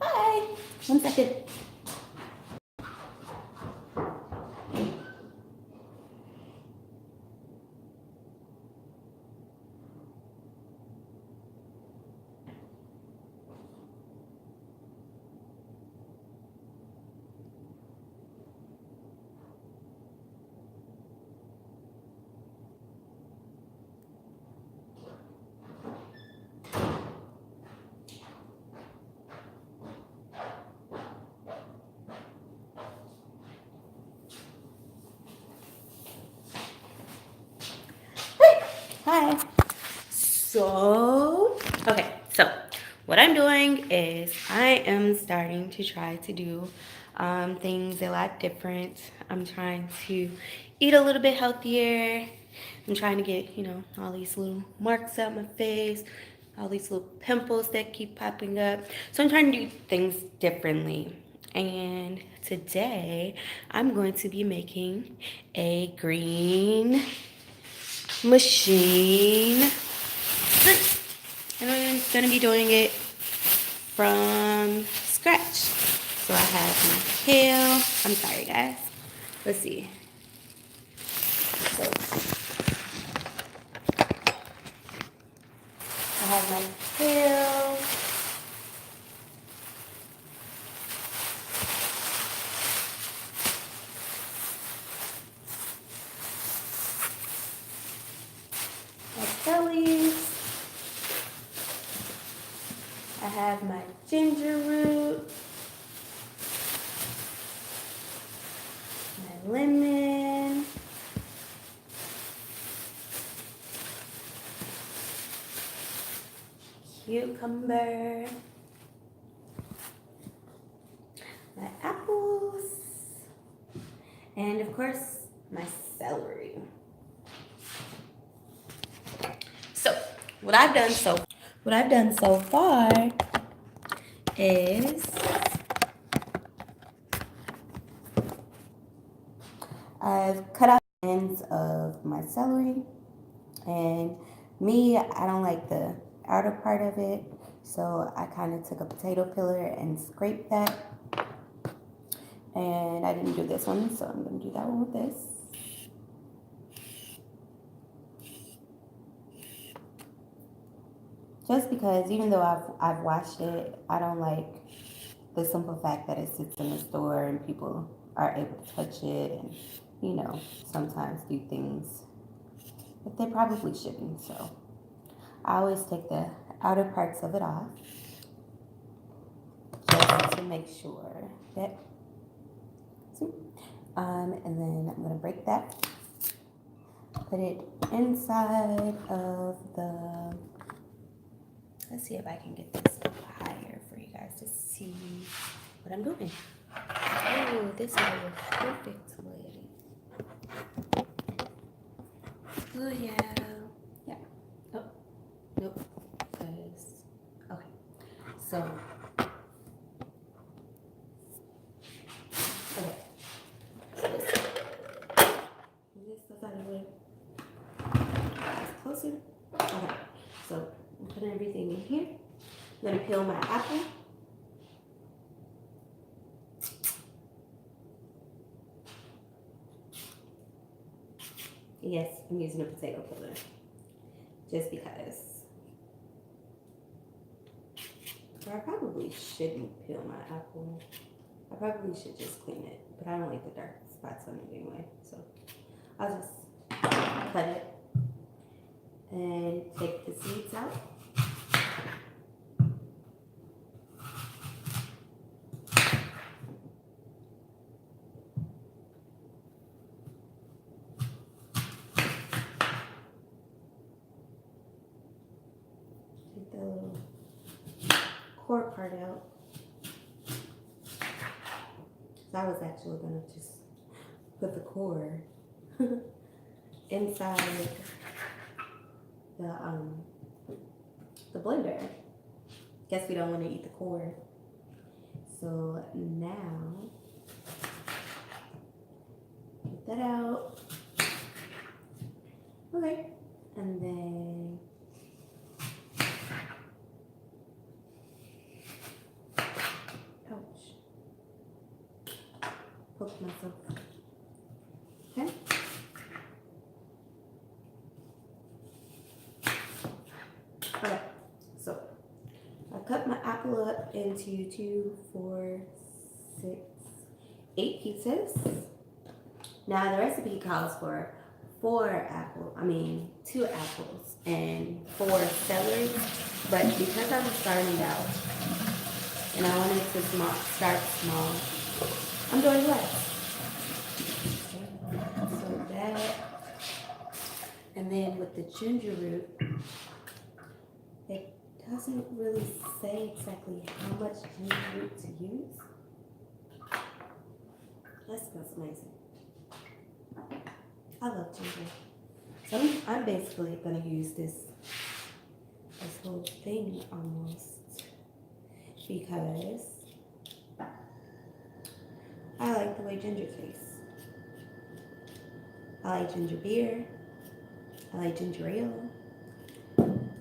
Hi. 1 second. Hi. So what I'm doing is I am starting to try to do things a lot different. I'm trying to eat a little bit healthier. I'm trying to get, all these little marks out my face, all these little pimples that keep popping up. So I'm trying to do things differently. And today I'm going to be making a green machine drink. And I'm going to be doing it from scratch. So I have my kale. I'm sorry, guys. Let's see. So I have my kale. My bellies. I have my ginger root. My lemon. Cucumber. My apples. And of course, my celery. So, what I've done so far is I've cut out the ends of my celery, and me, I don't like the outer part of it, so I kind of took a potato peeler and scraped that. And I didn't do this one, so I'm going to do that one with this. Just because even though I've washed it, I don't like the simple fact that it sits in the store and people are able to touch it and, sometimes do things that they probably shouldn't. So I always take the outer parts of it off just to make sure that, and then I'm gonna break that, put it inside of the, let's see if I can get this up higher for you guys to see what I'm doing. Oh, this is a perfect lid. Oh yeah. Yeah. Oh, nope. Because, okay. So, okay. So this stuff out of the way. It's closer. Okay. So, I'm putting everything in here. I'm going to peel my apple. Yes, I'm using a potato peeler. Just because. Or I probably shouldn't peel my apple. I probably should just clean it. But I don't like the dark spots on it anyway. So, I'll just cut it and take the seeds out. Take the little core part out. So I was actually gonna just put the core inside the blender. Guess we don't want to eat the core. So now get that out. Okay, and then to myself. Okay. Alright, so I cut my apple up into 2, 4, 6, 8 pieces. Now the recipe calls for 2 apples and 4 celery, but because I'm starting out and I wanted to start small, I'm doing less. Okay. So that, and then with the ginger root, it doesn't really say exactly how much ginger root to use. That smells amazing. I love ginger. So I'm basically gonna use this whole thing almost because I like the way ginger tastes. I like ginger beer. I like ginger ale.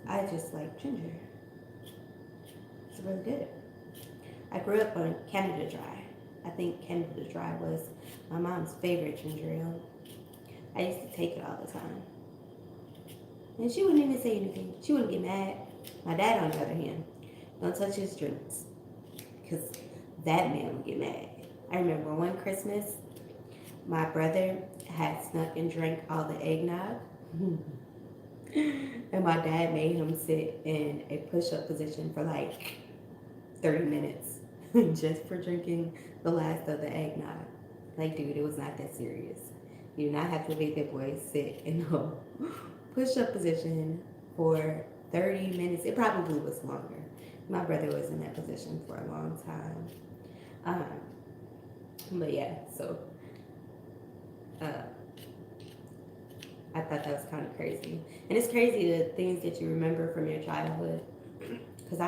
I just like ginger. It's really good. I grew up on Canada Dry. I think Canada Dry was my mom's favorite ginger ale. I used to take it all the time. And she wouldn't even say anything. She wouldn't get mad. My dad, on the other hand, don't touch his drinks. Because that man would get mad. I remember one Christmas, my brother had snuck and drank all the eggnog. And my dad made him sit in a push-up position for like 30 minutes just for drinking the last of the eggnog. Like, dude, it was not that serious. You do not have to make that boy sit in a push-up position for 30 minutes. It probably was longer. My brother was in that position for a long time. But yeah, so I thought that was kind of crazy. And it's crazy the things that you remember from your childhood. Because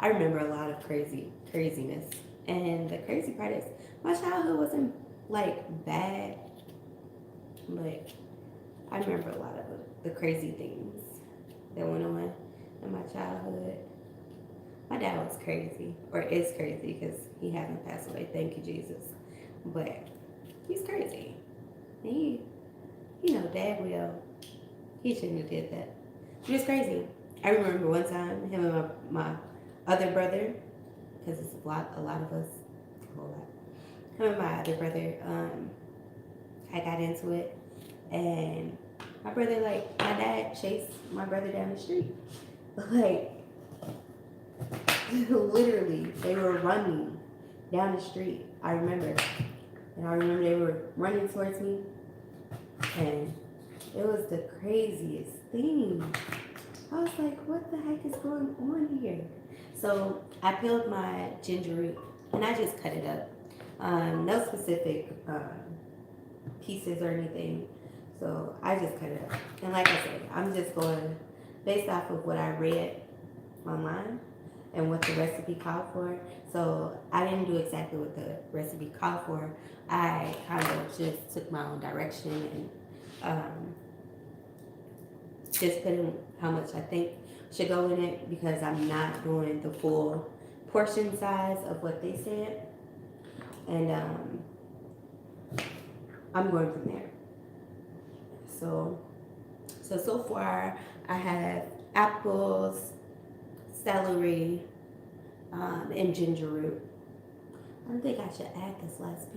I remember a lot of craziness. And the crazy part is my childhood wasn't like bad. But I remember a lot of the crazy things that went on in my childhood. My dad was crazy, or is crazy, because he hasn't passed away. Thank you, Jesus. But he's crazy. And Dad will. He shouldn't have did that. He was crazy. I remember one time, him and my other brother, because it's a lot of us, a whole lot. Him and my other brother, I got into it, and my dad chased my brother down the street. Like, literally, they were running down the street. I remember. And I remember they were running towards me, and it was the craziest thing. I was like, what the heck is going on here? So I peeled my ginger root, and I just cut it up. No specific pieces or anything. So I just cut it up. And like I said, I'm just going based off of what I read online and what the recipe called for. So I didn't do exactly what the recipe called for. I kind of just took my own direction and just put in how much I think should go in it, because I'm not doing the full portion size of what they said. And I'm going from there. So far I have apples, celery, and ginger root. I don't think I should add this last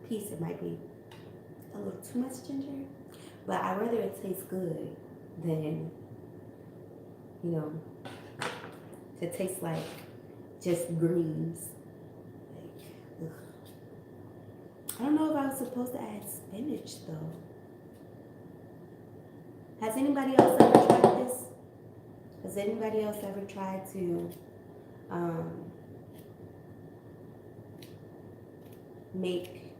piece. It might be a little too much ginger, but I'd rather it tastes good than, to taste like just greens. Like, ugh. I don't know if I was supposed to add spinach though. Has anybody else ever tried this? Has anybody else ever tried to make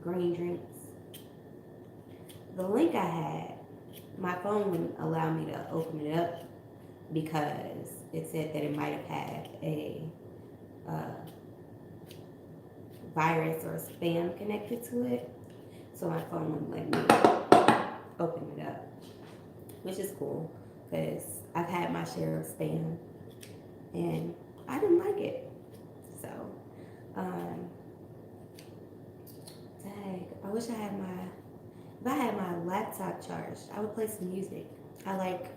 green drinks? The link I had, my phone wouldn't allow me to open it up because it said that it might have had a virus or spam connected to it. So my phone wouldn't let me open it up, which is cool because I've had my share of spam and I didn't like it. So wish I had if I had my laptop charged, I would play some music. I like,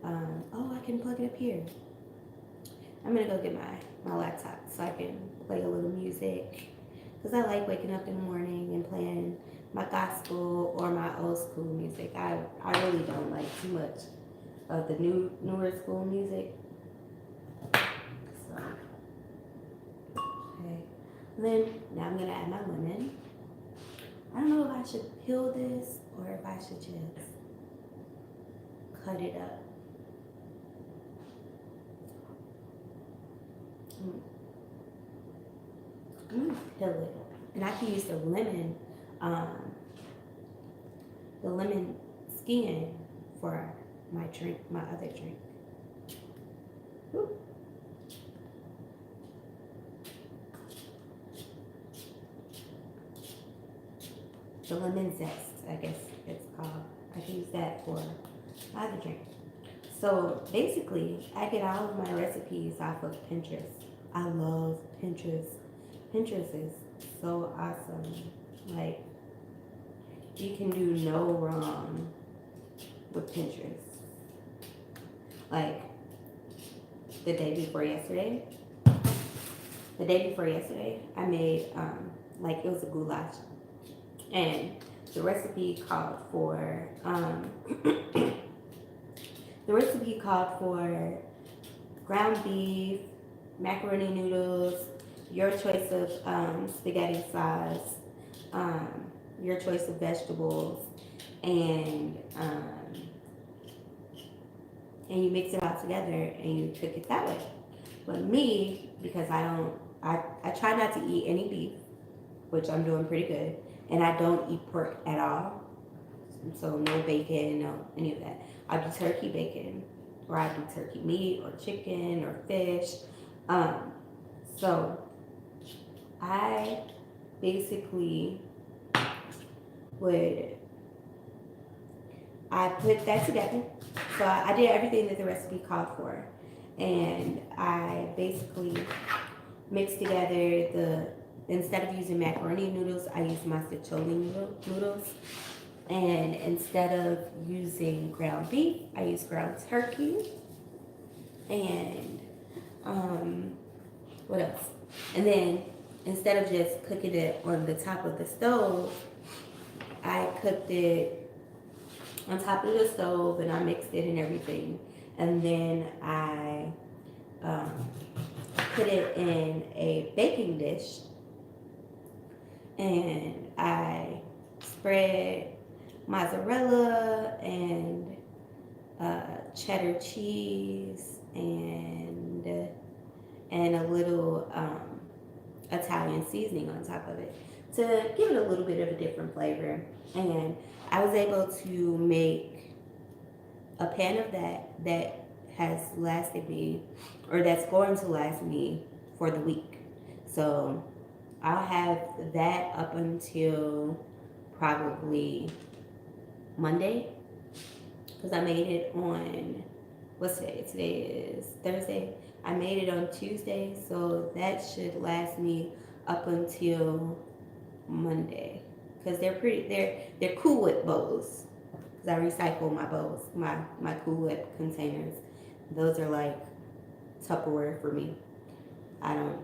oh, I can plug it up here. I'm gonna go get my laptop so I can play a little music. Because I like waking up in the morning and playing my gospel or my old school music. I really don't like too much of the newer school music. So, okay. And then now I'm gonna add my lemon. I don't know if I should peel this or if I should just cut it up. I'm gonna peel it, and I can use the lemon skin for my drink, my other drink. Woo. The lemon zest, I guess it's called. I can use that for my other drink. So basically, I get all of my recipes off of Pinterest. I love Pinterest. Pinterest is so awesome. Like, you can do no wrong with Pinterest. Like, the day before yesterday, I made, like, it was a goulash. And the recipe called for, ground beef, macaroni noodles, your choice of spaghetti sauce, your choice of vegetables, and you mix it all together and you cook it that way. But me, because I try not to eat any beef, which I'm doing pretty good, and I don't eat pork at all. So no bacon, no any of that. I do turkey bacon, or I do turkey meat, or chicken, or fish. So I basically I put that together. So I did everything that the recipe called for, and I basically mixed together instead of using macaroni noodles, I used masticholi noodles. And instead of using ground beef, I used ground turkey. And what else? And then instead of just cooking it on the top of the stove, I cooked it on top of the stove and I mixed it and everything. And then I put it in a baking dish and I spread mozzarella and cheddar cheese and a little Italian seasoning on top of it to give it a little bit of a different flavor. And I was able to make a pan of that has lasted me, or that's going to last me for the week. So I'll have that up until probably Monday, because I made it on, what's today? Today is Thursday. I made it on Tuesday, so that should last me up until Monday. Because they're Cool Whip bowls. Because I recycle my bowls, my Cool Whip containers. Those are like Tupperware for me. I don't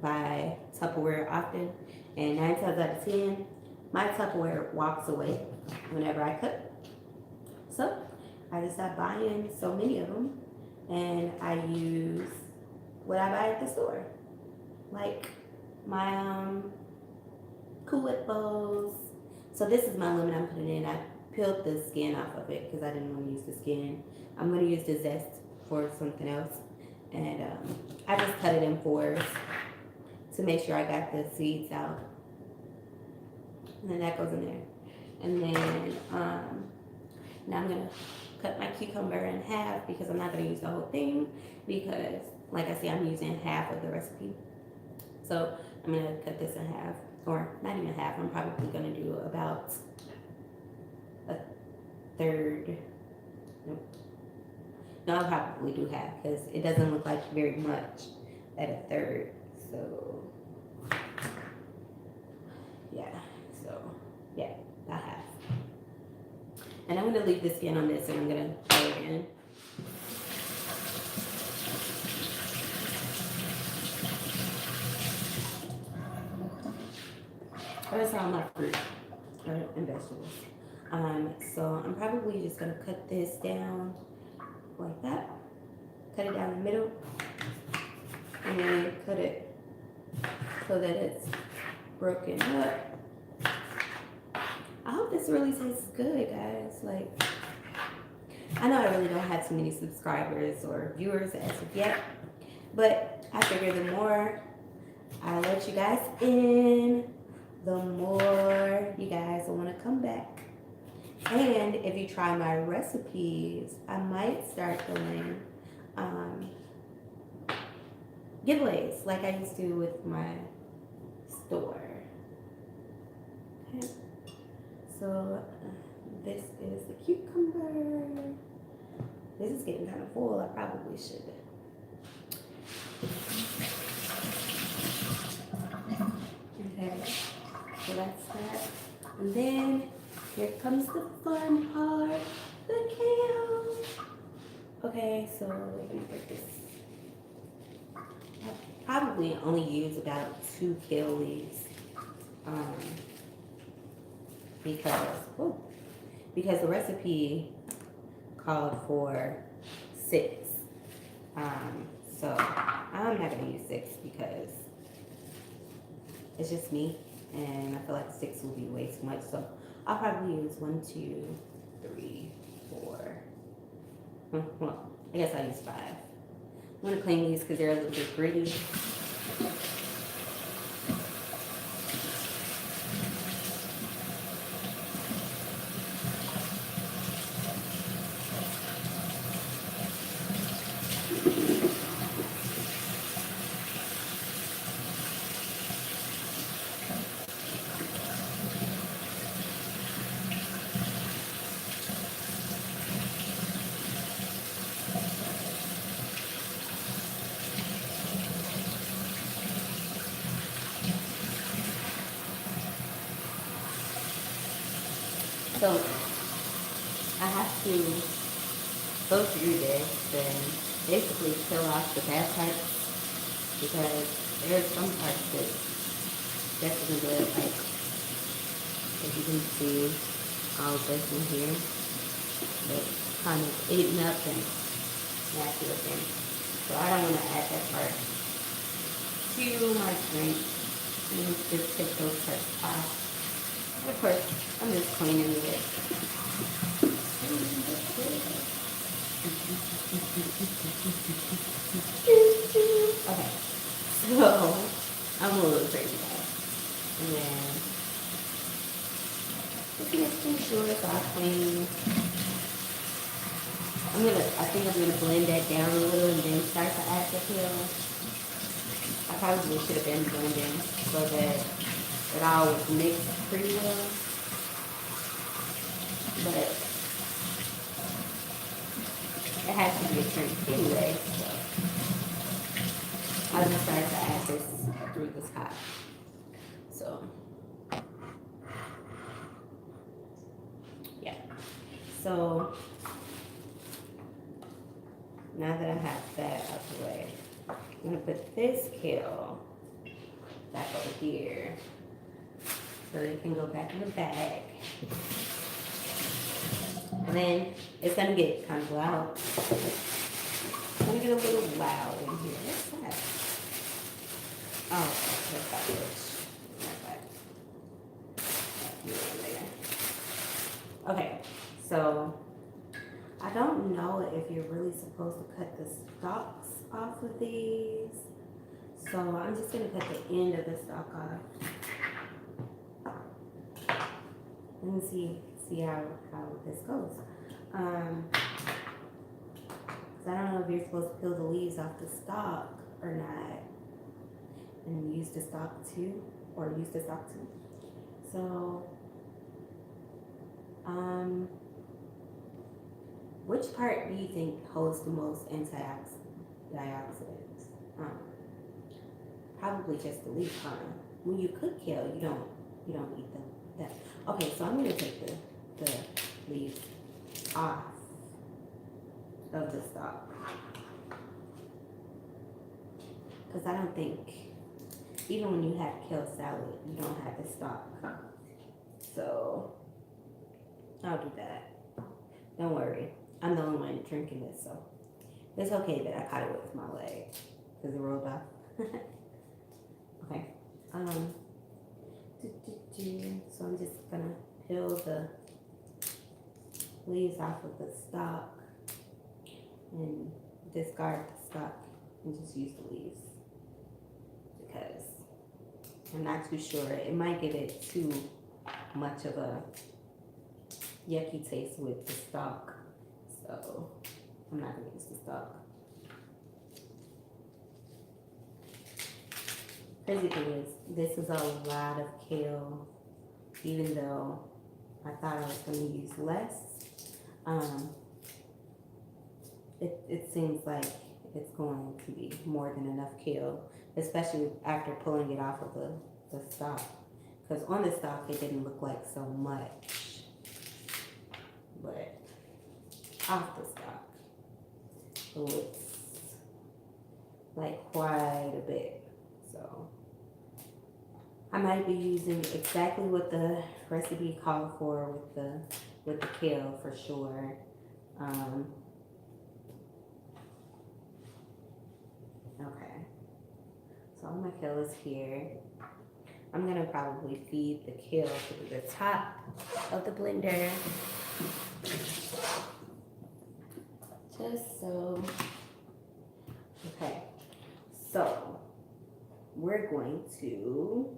buy Tupperware often, and 9 times out of 10, my Tupperware walks away whenever I cook. So I just stopped buying so many of them, and I use what I buy at the store, like my Cool Whip bowls. So this is my lemon I'm putting in. I peeled the skin off of it because I didn't want to use the skin. I'm going to use the zest for something else, and I just cut it in fours to make sure I got the seeds out. And then that goes in there. And then now I'm gonna cut my cucumber in half because I'm not gonna use the whole thing because, like I said, I'm using half of the recipe. So I'm gonna cut this in half, or not even half. I'm probably gonna do about a third. No, I'll probably do half because it doesn't look like very much at a third. So yeah, So yeah, I have. And I'm gonna leave the skin on this and I'm gonna throw it in. That's all my fruit and vegetables. So I'm probably just gonna cut this down like that. Cut it down the middle, and then cut it so that it's broken up. I hope this really tastes good, guys. Like, I know I really don't have too many subscribers or viewers as of yet, but I figure the more I let you guys in, the more you guys will want to come back. And if you try my recipes, I might start doing giveaways like I used to with my store. Okay. So this is the cucumber. This is getting kind of full. I probably should. Okay. So that's that. And then here comes the fun part, the kale. Okay, so let me put this. I probably only use about 2 kale leaves because the recipe called for 6. So I'm not gonna use 6 because it's just me, and I feel like 6 will be way too much. So I'll probably use 1, 2, 3, 4. Well, I guess I'll use 5. I'm gonna clean these because they're a little bit gritty. So I have to go through this and basically kill off the bad parts because there are some parts that definitely good. Like if you can see all this in here, it's kind of eaten up and nasty looking. So I don't want to add that part to my drink. And just take those parts off. Of course, I'm just cleaning with it. Okay, so I'm a little crazy guys. And then just making sure it's all clean. I think I'm gonna blend that down a little and then start to add the pill. I probably should have been blending so that it all was mixed pretty well, but it has to be a drink anyway, so I'll just start to add this through this hot. So, yeah. So, now that I have that out of the way, I'm going to put this kale back over here. So it can go back in the bag. And then it's gonna get kind of loud. It's gonna get a little loud in here. What's that? Oh, that's that bitch. Okay, so I don't know if you're really supposed to cut the stalks off of these. So I'm just gonna cut the end of the stalk off. And see how this goes. So I don't know if you're supposed to peel the leaves off the stalk or not, and use the stalk too, or use the stalk too. So, which part do you think holds the most antioxidants? Probably just the leaf, huh? When you cook kale, you don't eat that. Okay, so I'm gonna take the leaves off of the stalk because I don't think even when you have kale salad, you don't have the stalk. So I'll do that. Don't worry, I'm the only one drinking this, so it's okay that I caught it with my leg because it rolled off. Okay. So I'm just gonna peel the leaves off of the stalk and discard the stalk and just use the leaves because I'm not too sure. It might give it too much of a yucky taste with the stalk, so I'm not gonna use the stalk. Crazy thing is, this is a lot of kale, even though I thought I was going to use less. It seems like it's going to be more than enough kale, especially after pulling it off of the stalk. Because on the stalk, it didn't look like so much, but off the stalk, it looks like quite a bit. So I might be using exactly what the recipe called for with the kale for sure. Okay, so all my kale is here. I'm gonna probably feed the kale to the top of the blender, just so. Okay, so we're going to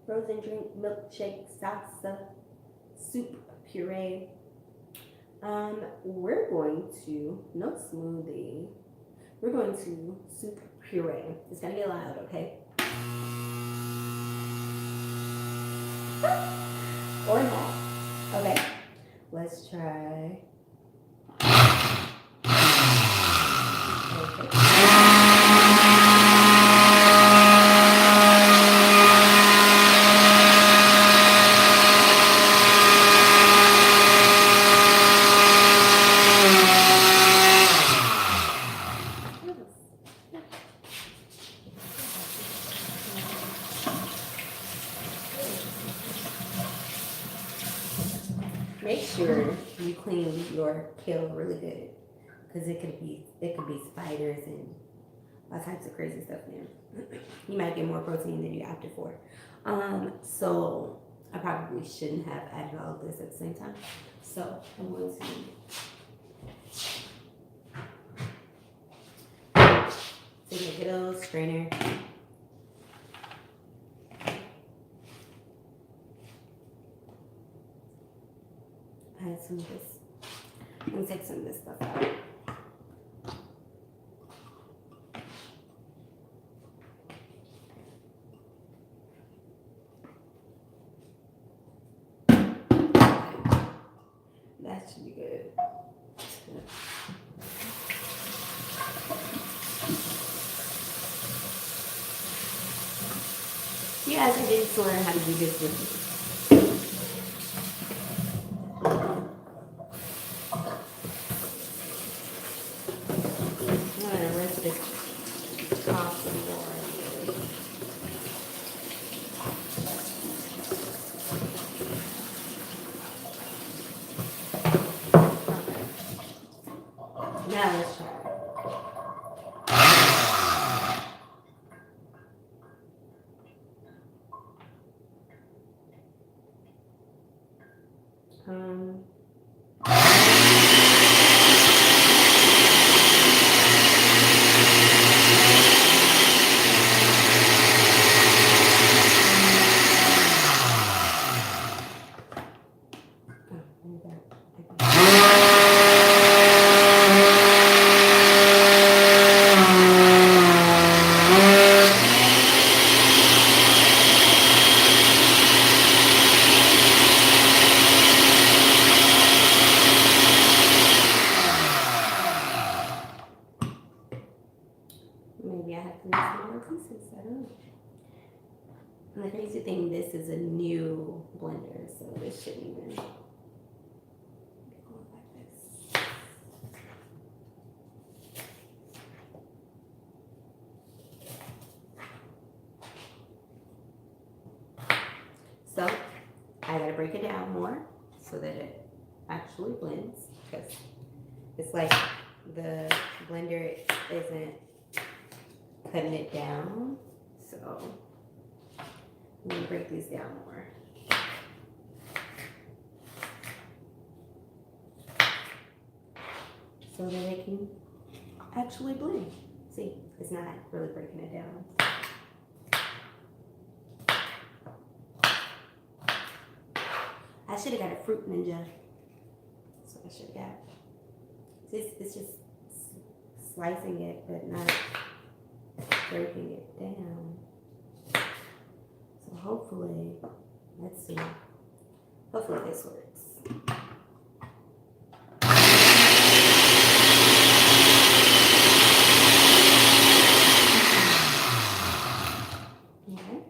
frozen drink, milkshake, salsa, soup, puree. We're going to, no smoothie, we're going to soup puree. It's gonna get loud, okay? Or not. Okay, let's try. Okay. Make sure you clean your kale really good, because it could be spiders and all types of crazy stuff in there. You might get more protein than you opted for. So I probably shouldn't have added all of this at the same time. So I'm going to take a good old strainer. Add some of this. I'm gonna take some of this stuff out. That should be good. You guys can just learn how to do this with me. I'm gonna rinse this off some more. Now let's try. Maybe I have to make some more pieces. I don't know. And the crazy thing, this is a new blender, so this shouldn't even be going like this. So I gotta break it down more so that it actually blends, because it's like the blender isn't cutting it down. So I'm gonna break these down more. So that it can actually blend. See, it's not really breaking it down. I should have got a Fruit Ninja. That's what I should have got. It's just slicing it, but not breaking it down. So hopefully, let's see. Hopefully this works. Okay.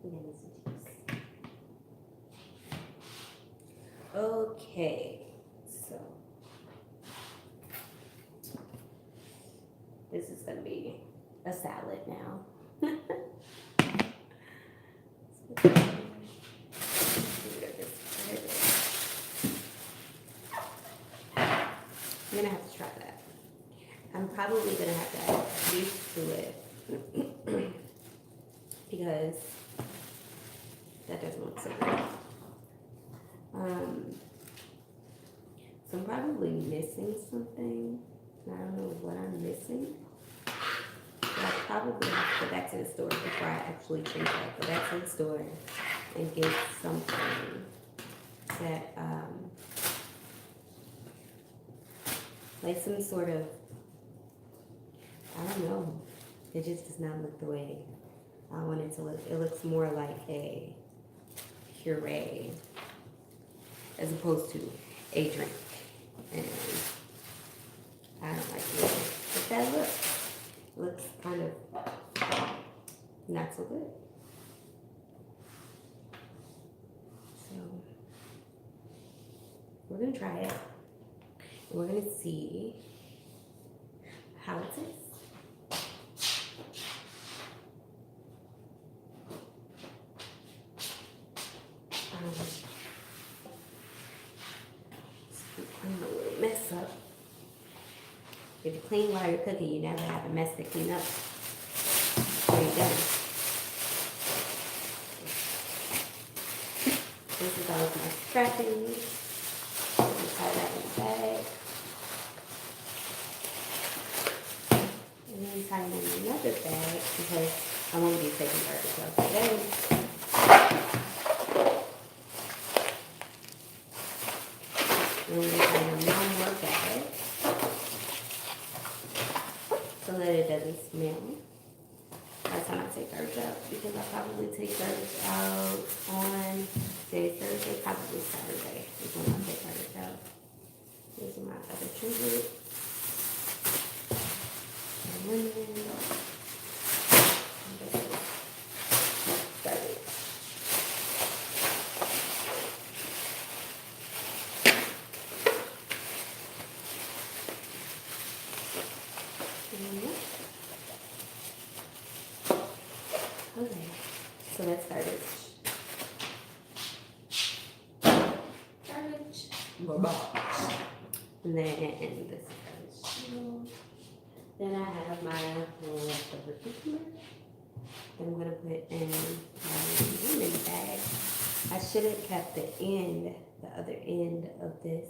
think I need some juice. Okay, so this is gonna be a salad now. I'm gonna have to try that. I'm probably gonna have to get used to it because that doesn't look so good. So I'm probably missing something. I don't know what I'm missing. But I probably have to go back to the store before I actually change it. Go back to the store and get something that like some sort of, I don't know. It just does not look the way I want it to look. It looks more like a puree as opposed to a drink. And I don't like the way but that looks kind of not so good. So we're gonna try it. We're gonna see how it tastes. I'm a little mess up. If you clean while you're cooking, you never have a mess to clean up. There you go. This is all of my scrappings. Tie that in the bag. And then tie it in another bag because I won't be taking garbage out today. And we're going to tie it in one more bag so that it doesn't smell. That's when I take garbage out because I probably take garbage out on today's Thursday, probably Saturday is when I take garbage out. These are my other ginger and lemon. Garbage. Okay, so that's garbage. And then this is then I have my leftover cucumber that I'm going to put in my lemon bag. I should have kept the other end of this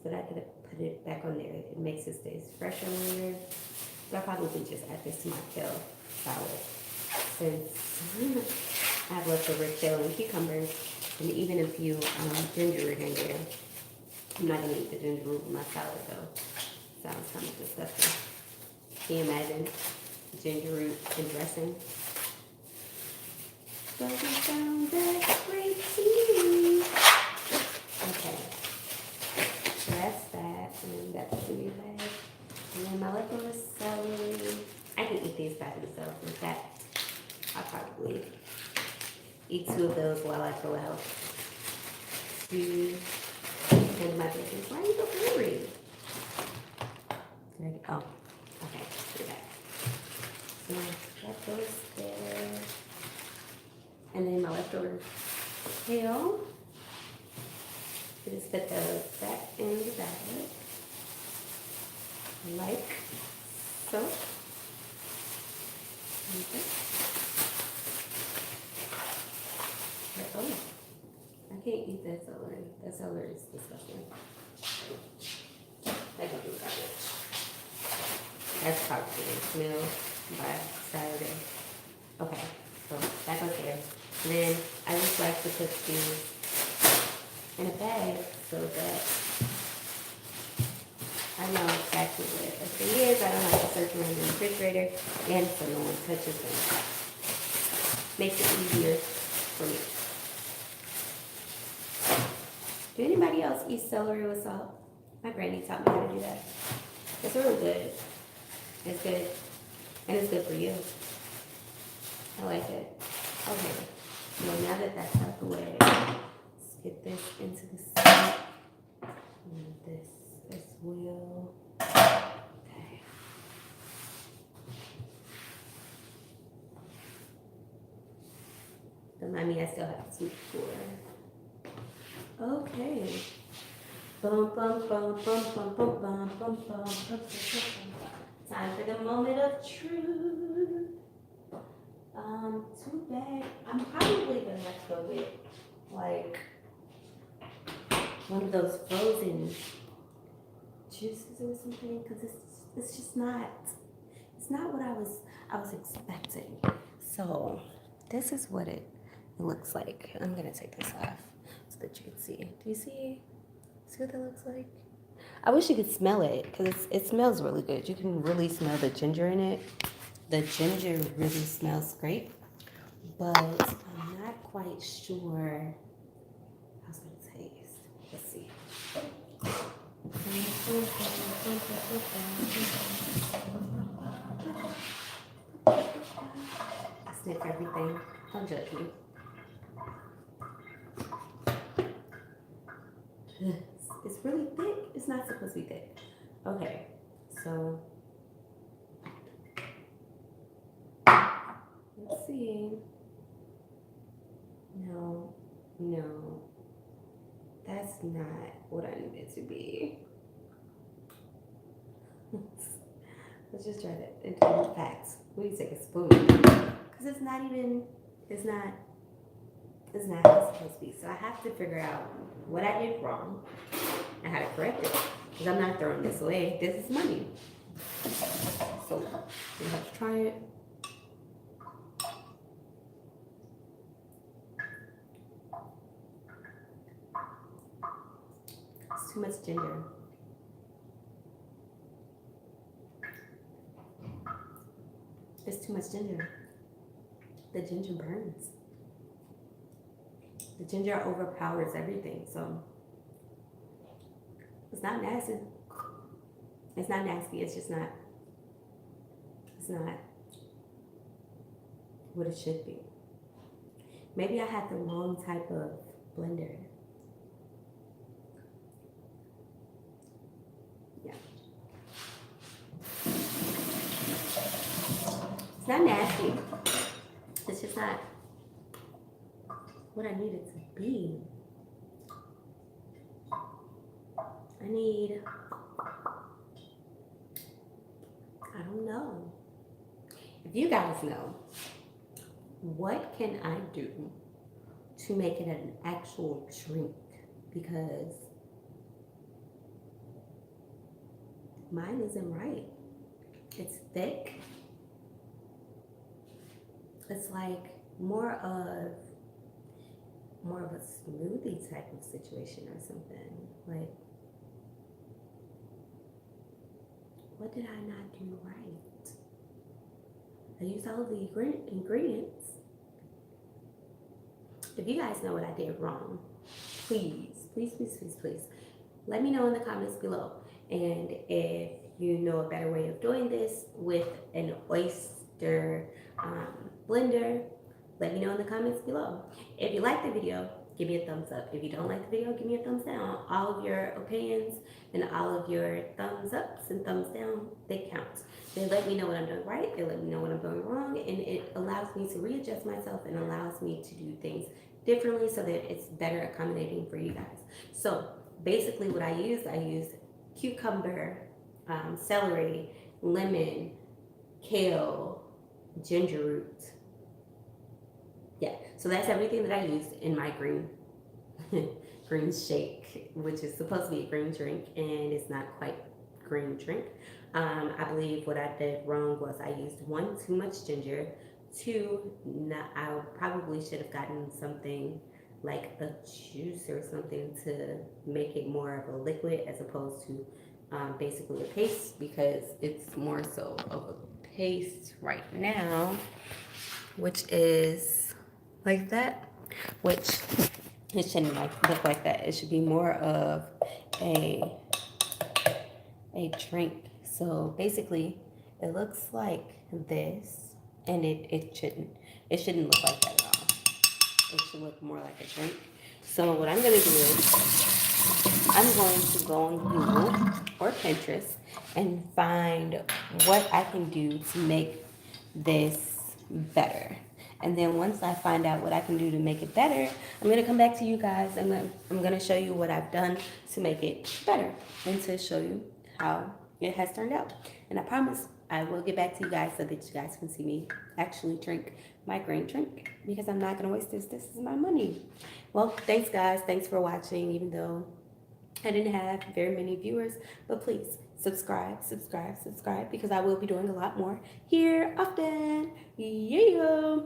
so that I could have put it back on there. It makes it stay fresher later. So I'll probably just add this to my kale salad since I have leftover kale and cucumbers and even a few ginger root in there. I'm not going to eat the ginger root with my salad though. Sounds kind of disgusting. Can you imagine ginger root and dressing? Doesn't sound that great to me. Okay. So that's that. And that's the new bag. And then my leftover celery. I can eat these by themselves. In fact, I'll probably eat 2 of those while I go out to handle my business. Why are you so hungry? Oh, okay, do that. So that goes there. And then my leftover kale. Just put the back in the bag. Like so. Okay. Oh, I can't eat that celery. That celery is disgusting. I can do garbage. That's probably going to smell by Saturday. Okay, so that goes there. And then I just like to put these in a bag so that I know exactly where everything is. I don't have to search around in the refrigerator and so no one touches them. Makes it easier for me. Do anybody else eat celery with salt? My granny taught me how to do that. It's really good. It's good. And it's good for you. I like it. Okay. So now that that's out the way, let's get this into the sink. And this as well. Okay. Remind me, I still have to sweep the floor. Okay. Bum, bum, bum, bum, bum, bum, bum, bum, bum, bum. Time for the moment of truth. Too bad. I'm probably gonna have to go with like one of those frozen juices or something, because it's just not, it's not what I was expecting. So this is what it looks like. I'm gonna take this off so that you can see. Do you see what that looks like? I wish you could smell it, because it smells really good. You can really smell the ginger in it. The ginger really smells great, but I'm not quite sure how it's gonna taste. Let's see. I sniff everything. Don't judge me. It's really thick. It's not supposed to be thick. Okay, so let's see. No, that's not what I need it to be. Let's just try that into facts. We need to take a spoon, because it's not how it's supposed to be. So I have to figure out what I did wrong and how to correct it, because I'm not throwing this away. This is money. So we have to try it. It's too much ginger. It's too much ginger. The ginger burns. The ginger overpowers everything, so it's not nasty. It's not nasty, it's just not, it's not what it should be. Maybe I had the wrong type of blender. Yeah. It's not nasty. It's just not what I need it to be. I don't know. If you guys know, what can I do to make it an actual drink? Because mine isn't right. It's thick. It's like more of a smoothie type of situation or something. Like, what did I not do right? I used all of the ingredients. If you guys know what I did wrong, please let me know in the comments below. And if you know a better way of doing this with an oyster blender, let me know in the comments below. If you like the video, give me a thumbs up. If you don't like the video, give me a thumbs down. All of your opinions and all of your thumbs ups and thumbs down, they count. They let me know what I'm doing right, they let me know what I'm doing wrong, and it allows me to readjust myself and allows me to do things differently so that it's better accommodating for you guys. So basically what I used cucumber, celery, lemon, kale, ginger root. Yeah, so that's everything that I used in my green shake, which is supposed to be a green drink, and it's not quite green drink. I believe what I did wrong was I used 1, too much ginger. 2, I probably should have gotten something like a juice or something to make it more of a liquid as opposed to basically a paste, because it's more so of a paste right now, which is like that, which it shouldn't look like that. It should be more of a drink. So basically it looks like this, and it shouldn't look like that at all. it should look more like a drink. So what I'm gonna do is I'm going to go on Google or Pinterest and find what I can do to make this better. And then once I find out what I can do to make it better, I'm gonna come back to you guys and I'm gonna show you what I've done to make it better and to show you how it has turned out. And I promise I will get back to you guys so that you guys can see me actually drink my green drink because I'm not gonna waste this. This is my money. Well, thanks guys. Thanks for watching, even though I didn't have very many viewers, but please subscribe, subscribe, subscribe because I will be doing a lot more here often. Yeah.